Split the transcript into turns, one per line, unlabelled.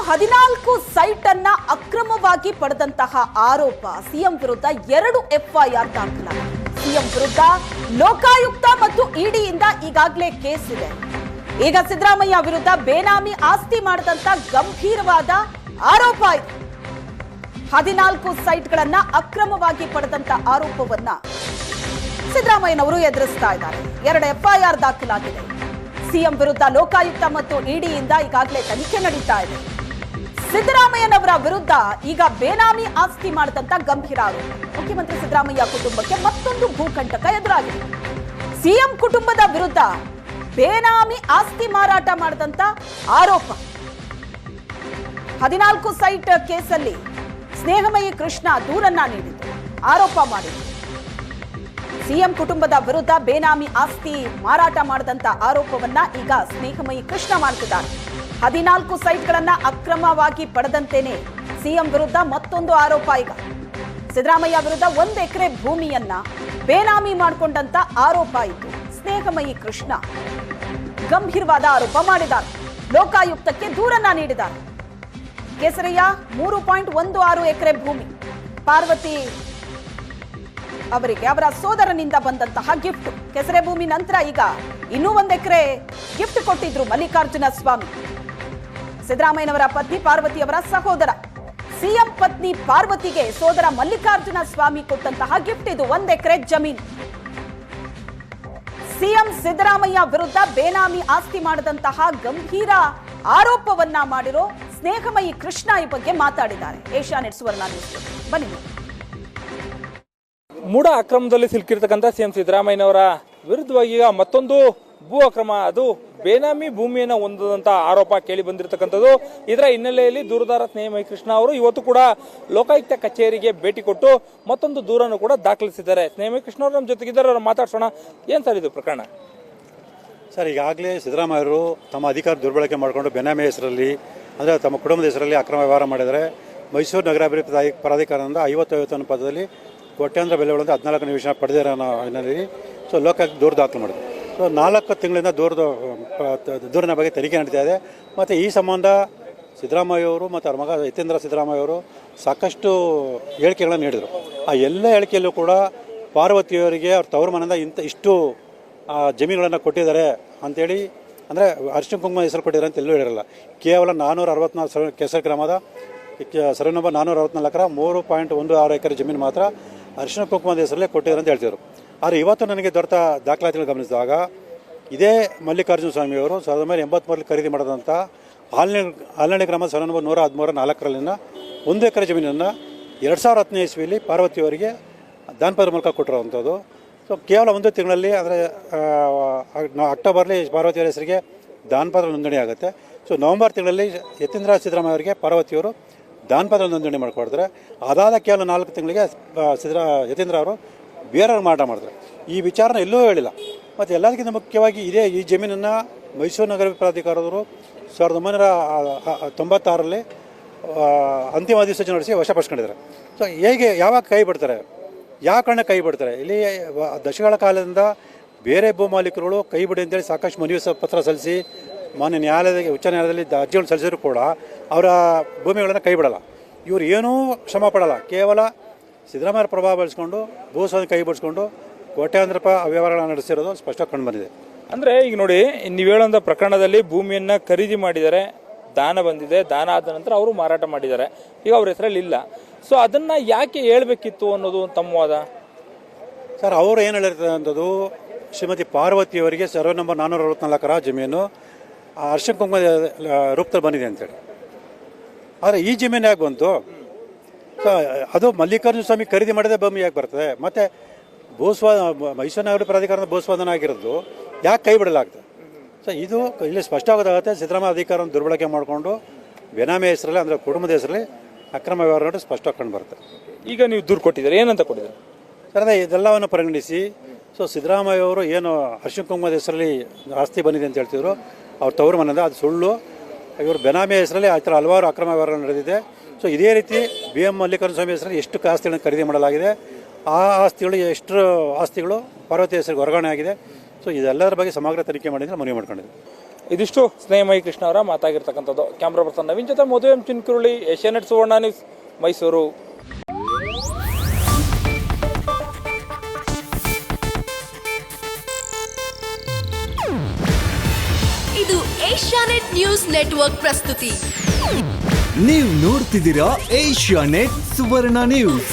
14 site ಅನ್ನ ಅಕ್ರಮವಾಗಿ ಪಡೆದಂತಹ ಆರೋಪ ಸಿಎಂ ವಿರುದ್ಧ 2 ಎಫ್ಐಆರ್ ದಾಖಲಾಗಿದೆ. ಸಿಎಂ ವಿರುದ್ಧ ಲೋಕಾಯುಕ್ತ ಮತ್ತು ಇಡಿಯಿಂದ ಈಗಾಗಲೇ ಕೇಸ್ ಇದೆ. ಈಗ ಸಿದ್ದರಾಮಯ್ಯ ವಿರುದ್ಧ ಬೇನಾಮಿ ಆಸ್ತಿ ಮಾಡಿದಂತ ಗಂಭೀರವಾದ ಆರೋಪ ಇದೆ. 14 ಸೈಟ್ಗಳನ್ನ ಅಕ್ರಮವಾಗಿ ಪಡೆದಂತ ಆರೋಪವನ್ನ ಸಿದ್ದರಾಮಯ್ಯನವರು ಎದುರಿಸ್ತಾ ಇದ್ದಾರೆ. 2 ಎಫ್ಐಆರ್ ದಾಖಲಾಗಿದೆ. ಸಿಎಂ ವಿರುದ್ಧ ಲೋಕಾಯುಕ್ತ ಮತ್ತು ಇಡಿಯಿಂದ ಈಗಾಗಲೇ ತನಿಖೆ ನಡೀತಾ ಇದೆ. ಸಿದ್ದರಾಮಯ್ಯನವರ ವಿರುದ್ಧ ಈಗ ಬೇನಾಮಿ ಆಸ್ತಿ ಮಾಡಿದಂತ ಗಂಭೀರ ಆರೋಪ. ಮುಖ್ಯಮಂತ್ರಿ ಸಿದ್ದರಾಮಯ್ಯ ಕುಟುಂಬಕ್ಕೆ ಮತ್ತೊಂದು ಭೂಕಂಟಕ ಎದುರಾಗಿದೆ. ಸಿಎಂ ಕುಟುಂಬದ ವಿರುದ್ಧ ಬೇನಾಮಿ ಆಸ್ತಿ ಮಾರಾಟ ಮಾಡಿದಂತ ಆರೋಪ. 14 ಸೈಟ್ ಕೇಸಲ್ಲಿ ಸ್ನೇಹಮಯಿ ಕೃಷ್ಣ ದೂರನ್ನ ನೀಡಿದ್ದು, ಆರೋಪ ಮಾಡಿದ್ದು. ಸಿಎಂ ಕುಟುಂಬದ ವಿರುದ್ಧ ಬೇನಾಮಿ ಆಸ್ತಿ ಮಾರಾಟ ಮಾಡಿದಂತ ಆರೋಪವನ್ನ ಈಗ ಸ್ನೇಹಮಯಿ ಕೃಷ್ಣ ಮಾಡ್ತಿದ್ದಾರೆ. 14 ಸೈಟ್ಗಳನ್ನ ಅಕ್ರಮವಾಗಿ ಪಡೆದಂತೇನೆ ಸಿಎಂ ವಿರುದ್ಧ ಮತ್ತೊಂದು ಆರೋಪ. ಈಗ ಸಿದ್ದರಾಮಯ್ಯ ವಿರುದ್ಧ 1 ಎಕರೆ ಭೂಮಿಯನ್ನ ಬೇನಾಮಿ ಮಾಡಿಕೊಂಡಂತ ಆರೋಪ ಇತ್ತು. ಸ್ನೇಹಮಯಿ ಕೃಷ್ಣ ಗಂಭೀರವಾದ ಆರೋಪ ಮಾಡಿದ್ದಾರೆ. ಲೋಕಾಯುಕ್ತಕ್ಕೆ ದೂರನ್ನ ನೀಡಿದ್ದಾರೆ. ಕೇಸರಿಯ 3.16 ಎಕರೆ ಭೂಮಿ ಪಾರ್ವತಿ ಅವರಿಗೆ ಅವರ ಸೋದರನಿಂದ ಬಂದಂತಹ ಗಿಫ್ಟ್. ಕೆಸರೆ ಭೂಮಿ ನಂತರ ಈಗ ಇನ್ನೂ 1 ಎಕರೆ ಗಿಫ್ಟ್ ಕೊಟ್ಟಿದ್ರು ಮಲ್ಲಿಕಾರ್ಜುನ ಸ್ವಾಮಿ. ಸಿದ್ದರಾಮಯ್ಯನವರ ಪತ್ನಿ ಪಾರ್ವತಿ ಅವರ ಸಹೋದರ. ಸಿಎಂ ಪತ್ನಿ ಪಾರ್ವತಿಗೆ ಸೋದರ ಮಲ್ಲಿಕಾರ್ಜುನ ಸ್ವಾಮಿ ಕೊಟ್ಟಂತಹ ಗಿಫ್ಟ್ ಇದು 1 ಎಕರೆ ಜಮೀನು. ಸಿಎಂ ಸಿದ್ದರಾಮಯ್ಯ ವಿರುದ್ಧ ಬೇನಾಮಿ ಆಸ್ತಿ ಮಾಡಿದಂತಹ ಗಂಭೀರ ಆರೋಪವನ್ನ ಮಾಡಿರೋ ಸ್ನೇಹಮಯಿ ಕೃಷ್ಣ ಈ ಬಗ್ಗೆ ಮಾತಾಡಿದ್ದಾರೆ. ಏಷ್ಯಾನೆಟ್ ಸುವರ್ಣ ನ್ಯೂಸ್ ಬನ್ನಿ.
ಮೂಡ ಅಕ್ರಮದಲ್ಲಿ ಸಿಲುಕಿರ್ತಕ್ಕಂಥ ಸಿಎಂ ಸಿದ್ದರಾಮಯ್ಯನವರ ವಿರುದ್ಧವಾಗಿ ಈಗ ಮತ್ತೊಂದು ಭೂ ಅಕ್ರಮ, ಅದು ಬೇನಾಮಿ ಭೂಮಿಯನ್ನು ಹೊಂದದಂತ ಆರೋಪ ಕೇಳಿ ಬಂದಿರತಕ್ಕಂಥದ್ದು. ಇದರ ಹಿನ್ನೆಲೆಯಲ್ಲಿ ದೂರುದಾರ ಸ್ನೇಹಮಯಿ ಕೃಷ್ಣ ಅವರು ಇವತ್ತು ಕೂಡ ಲೋಕಾಯುಕ್ತ ಕಚೇರಿಗೆ ಭೇಟಿ ಕೊಟ್ಟು ಮತ್ತೊಂದು ದೂರನ್ನು ಕೂಡ ದಾಖಲಿಸಿದ್ದಾರೆ. ಸ್ನೇಹಮಯಿ ಕೃಷ್ಣ ಅವರು ನಮ್ಮ ಜೊತೆಗಿದ್ದಾರೆ, ಅವ್ರು ಮಾತಾಡ್ಸೋಣ. ಏನ್ ಸರ್ ಇದು ಪ್ರಕರಣ?
ಸರ್, ಈಗಾಗಲೇ ಸಿದ್ದರಾಮಯ್ಯರು ತಮ್ಮ ಅಧಿಕಾರ ದುರ್ಬಳಕೆ ಮಾಡಿಕೊಂಡು ಬೇನಾಮಿ ಹೆಸರಲ್ಲಿ, ಅಂದರೆ ತಮ್ಮ ಕುಟುಂಬದ ಹೆಸರಲ್ಲಿ ಅಕ್ರಮ ವ್ಯವಹಾರ ಮಾಡಿದರೆ ಮೈಸೂರು ನಗರಾಭಿವೃದ್ಧಿ ಪ್ರಾಧಿಕಾರದಿಂದ 50 ಪದದಲ್ಲಿ ಕೋಟ್ಯಾಂತರ ಬೆಲೆ ಒಳಗೆ 14 ನಿಮಿಷ ಪಡೆದಿರೋ ಹಿನ್ನೆಲೆಯಲ್ಲಿ ಲೋಕಾಯುಕ್ತ ದೂರು ದಾಖಲು ಮಾಡಿದೆ. 4 ತಿಂಗಳಿಂದ ದೂರಿನ ಬಗ್ಗೆ ತನಿಖೆ ನಡೀತಾ ಇದೆ. ಮತ್ತು ಈ ಸಂಬಂಧ ಸಿದ್ದರಾಮಯ್ಯವರು ಮತ್ತು ಅವ್ರ ಮಗ ಯತೀಂದ್ರ ಸಿದ್ದರಾಮಯ್ಯವರು ಸಾಕಷ್ಟು ಹೇಳಿಕೆಗಳನ್ನು ನೀಡಿದರು. ಆ ಎಲ್ಲ ಹೇಳಿಕೆಯಲ್ಲೂ ಕೂಡ ಪಾರ್ವತಿಯವರಿಗೆ ಅವ್ರ ತವರು ಮನೆಯಿಂದ ಇಷ್ಟು ಜಮೀನುಗಳನ್ನು ಕೊಟ್ಟಿದ್ದಾರೆ ಅಂಥೇಳಿ, ಅಂದರೆ ಅರಿಶಿನ ಕುಂಕುಮ ಹೆಸರು ಕೊಟ್ಟಿದ್ದಾರೆ ಅಂತ ಎಲ್ಲೂ ಹೇಳಿರಲ್ಲ. ಕೇವಲ 464 ಕೆಸರು ಗ್ರಾಮದ ಸರ್ವೆ ನಂಬರ್ 464 3.16 ಎಕರೆ ಜಮೀನು ಮಾತ್ರ ಅರಿಶಿನ ಕುಂಕುಮದ ಹೆಸರಲ್ಲೇ ಕೊಟ್ಟಿದ್ದಾರೆ ಅಂತ ಹೇಳ್ತಿದ್ರು. ಆದರೆ ಇವತ್ತು ನನಗೆ ದೊರೆತ ದಾಖಲಾತಿಗಳು ಗಮನಿಸಿದಾಗ ಇದೇ ಮಲ್ಲಿಕಾರ್ಜುನ ಸ್ವಾಮಿಯವರು 1983 ಖರೀದಿ ಮಾಡಿದಂಥ ಹಾಲ್ನಳ್ಳಿ ಗ್ರಾಮದ ಸರ್ವೆ ನಂಬರ್ 113-4ರಲ್ಲಿನ 1 ಎಕರೆ ಜಮೀನನ್ನು 2010 ಇಸ್ವಿಯಲ್ಲಿ ಪಾರ್ವತಿಯವರಿಗೆ ದಾನಪತ್ರದ ಮೂಲಕ ಕೊಟ್ಟಿರುವಂಥದ್ದು. ಕೇವಲ 1 ತಿಂಗಳಲ್ಲಿ, ಅಂದರೆ ಅಕ್ಟೋಬರ್ಲಿ ಪಾರ್ವತಿಯವರ ಹೆಸರಿಗೆ ದಾನಪತ್ರ ನೋಂದಣಿ ಆಗುತ್ತೆ. ನವೆಂಬರ್ ತಿಂಗಳಲ್ಲಿ ಯತೀಂದ್ರ ಸಿದ್ದರಾಮಯ್ಯ ಅವರಿಗೆ ಪಾರ್ವತಿಯವರು ದಾನಪತ್ರ ನೋಂದಣಿ ಮಾಡಿಕೊಡ್ತಾರೆ. ಅದಾದ ಕೇವಲ 4 ತಿಂಗಳಿಗೆ ಯತೀಂದ್ರ ಅವರು ಬೇರೆಯವ್ರು ಮಾರಾಟ ಮಾಡಿದ್ರು. ಈ ವಿಚಾರನ ಎಲ್ಲೂ ಹೇಳಿಲ್ಲ. ಮತ್ತು ಎಲ್ಲದಕ್ಕಿಂತ ಮುಖ್ಯವಾಗಿ ಈ ಜಮೀನನ್ನು ಮೈಸೂರು ನಗರ ಪ್ರಾಧಿಕಾರದವರು 1996ರಲ್ಲಿ ಅಂತಿಮ ಅಧಿಸೂಚನೆ ನಡೆಸಿ ವಶಪಡಿಸ್ಕೊಂಡಿದ್ದಾರೆ. ಹೇಗೆ ಯಾವಾಗ ಕೈ ಬಿಡ್ತಾರೆ, ಯಾವ ಕಾರಣ ಕೈ ಬಿಡ್ತಾರೆ? ಇಲ್ಲಿ ದಶಕಗಳ ಕಾಲದಿಂದ ಬೇರೆ ಭೂ ಮಾಲೀಕರುಗಳು ಕೈ ಬಿಡಿ ಅಂತೇಳಿ ಸಾಕಷ್ಟು ಮನವಿ ಪತ್ರ ಸಲ್ಲಿಸಿ ಮಾನ್ಯ ನ್ಯಾಯಾಲಯದ ಉಚ್ಚ ನ್ಯಾಯಾಲಯದಲ್ಲಿ ಅರ್ಜಿಗಳನ್ನು ಸಲ್ಲಿಸಿದ್ರು ಕೂಡ ಅವರ ಭೂಮಿಗಳನ್ನು ಕೈ ಬಿಡಲ್ಲ. ಇವರು ಏನೂ ಶ್ರಮ ಪಡಲ್ಲ. ಕೇವಲ ಸಿದ್ದರಾಮಯ್ಯ ಪ್ರಭಾವ ಬಳಸ್ಕೊಂಡು ಭೂಸ್ವಾಮಿ ಕೈ ಬಿಡಿಸ್ಕೊಂಡು ಕೋಟ್ಯಾಂತರ ರೂಪಾಯಿ ಅವ್ಯವಹಾರಗಳನ್ನು ನಡೆಸಿರೋದು ಸ್ಪಷ್ಟವಾಗಿ ಕಂಡು ಬಂದಿದೆ.
ಅಂದರೆ ಈಗ ನೋಡಿ, ನೀವು ಹೇಳೋಂಥ ಪ್ರಕರಣದಲ್ಲಿ ಭೂಮಿಯನ್ನು ಖರೀದಿ ಮಾಡಿದ್ದಾರೆ, ದಾನ ಬಂದಿದೆ, ದಾನ ಆದ ನಂತರ ಅವರು ಮಾರಾಟ ಮಾಡಿದ್ದಾರೆ, ಈಗ ಅವ್ರ ಹೆಸರಲ್ಲಿ ಇಲ್ಲ. ಅದನ್ನು ಯಾಕೆ ಹೇಳಬೇಕಿತ್ತು ಅನ್ನೋದು ತಮ್ಮ ವಾದ.
ಸರ್, ಅವರು ಏನು ಹೇಳಿರ್ತಕ್ಕಂಥದ್ದು, ಶ್ರೀಮತಿ ಪಾರ್ವತಿಯವರಿಗೆ ಸರ್ವೆ ನಂಬರ್ 464 ಜಮೀನು ಅರಿಶಿನ ಕುಂಕುಮದ ರೂಪದಲ್ಲಿ ಬಂದಿದೆ ಅಂತೇಳಿ. ಆದರೆ ಈ ಜಮೀನು ಯಾಕೆ ಬಂತು? ಅದು ಮಲ್ಲಿಕಾರ್ಜುನ ಸ್ವಾಮಿ ಖರೀದಿ ಮಾಡಿದ ಭೂಮಿ ಯಾಕೆ ಬರ್ತದೆ? ಮತ್ತು ಮೈಸೂರು ನಗರ ಪ್ರಾಧಿಕಾರದ ಭೂಸ್ವಾಧನ ಆಗಿರೋದು ಯಾಕೆ ಕೈ ಬಿಡಲಾಗ್ತದೆ? ಇದು ಇಲ್ಲಿ ಸ್ಪಷ್ಟವಾಗೋದಾಗುತ್ತೆ. ಸಿದ್ದರಾಮಯ್ಯ ಅಧಿಕಾರವನ್ನು ದುರ್ಬಳಕೆ ಮಾಡಿಕೊಂಡು ಬೇನಾಮಿ ಹೆಸರಲ್ಲಿ, ಅಂದರೆ ಕುಟುಂಬದ ಹೆಸರಲ್ಲಿ ಅಕ್ರಮ ವ್ಯವಹಾರ ನೋಡಿ ಸ್ಪಷ್ಟವಾಗಿ ಕಂಡು ಬರುತ್ತೆ.
ಈಗ ನೀವು ದೂರು ಕೊಟ್ಟಿದ್ದಾರೆ, ಏನಂತ ಕೊಟ್ಟಿದ್ದಾರೆ
ಸರ್? ಅದೇ ಇದೆಲ್ಲವನ್ನು ಪರಿಗಣಿಸಿ ಸಿದ್ದರಾಮಯ್ಯ ಅವರು ಏನು ಅರಿಶಿನ ಕುಂಕುಮದ ಹೆಸರಲ್ಲಿ ಆಸ್ತಿ ಬಂದಿದೆ ಅಂತ ಹೇಳ್ತಿದ್ರು, ಅವ್ರ ತವರು ಮನೆಯಿಂದ ಅದು ಸುಳ್ಳು. ಇವರು ಬೇನಾಮಿ ಹೆಸರಲ್ಲಿ ಆ ಥರ ಹಲವಾರು ಅಕ್ರಮ ವ್ಯವಹಾರ ನಡೆದಿದೆ. ಇದೇ ರೀತಿ BM ಮಲ್ಲಿಕಾರ್ಜುನ ಸ್ವಾಮಿ ಹೆಸರಲ್ಲಿ ಎಷ್ಟು ಆಸ್ತಿಗಳನ್ನು ಖರೀದಿ ಮಾಡಲಾಗಿದೆ, ಆ ಆಸ್ತಿಗಳು ಎಷ್ಟು ಆಸ್ತಿಗಳು ಪಾರ್ವತಿ ಹೆಸರಿಗೆ ವರ್ಗಾವಣೆ ಆಗಿದೆ. ಇದೆಲ್ಲದರ ಬಗ್ಗೆ ಸಮಗ್ರ ತನಿಖೆ ಮಾಡಿದ್ರೆ ಮನವಿ ಮಾಡ್ಕೊಂಡಿದೆ.
ಇದಿಷ್ಟು ಸ್ನೇಹಮಯಿ ಕೃಷ್ಣ ಅವರ ಮಾತಾಗಿರ್ತಕ್ಕಂಥದ್ದು. ಕ್ಯಾಮ್ರಾ ಪರ್ಸನ್ ನವೀನ್ ಜೊತೆ ಮದುವೆ ಚಿನ್ಕುರುಳಿ, ಏಷ್ಯಾನೆಟ್ ಸುವರ್ಣ ನ್ಯೂಸ್, ಮೈಸೂರು.
ಇದು ಏಷ್ಯಾನೆಟ್ ನ್ಯೂಸ್ ನೆಟ್ವರ್ಕ್ ಪ್ರಸ್ತುತಿ.
ನೀವು ನೋಡ್ತಿದ್ದೀರಾ ಏಷ್ಯಾನೆಟ್ ಸುವರ್ಣ ನ್ಯೂಸ್.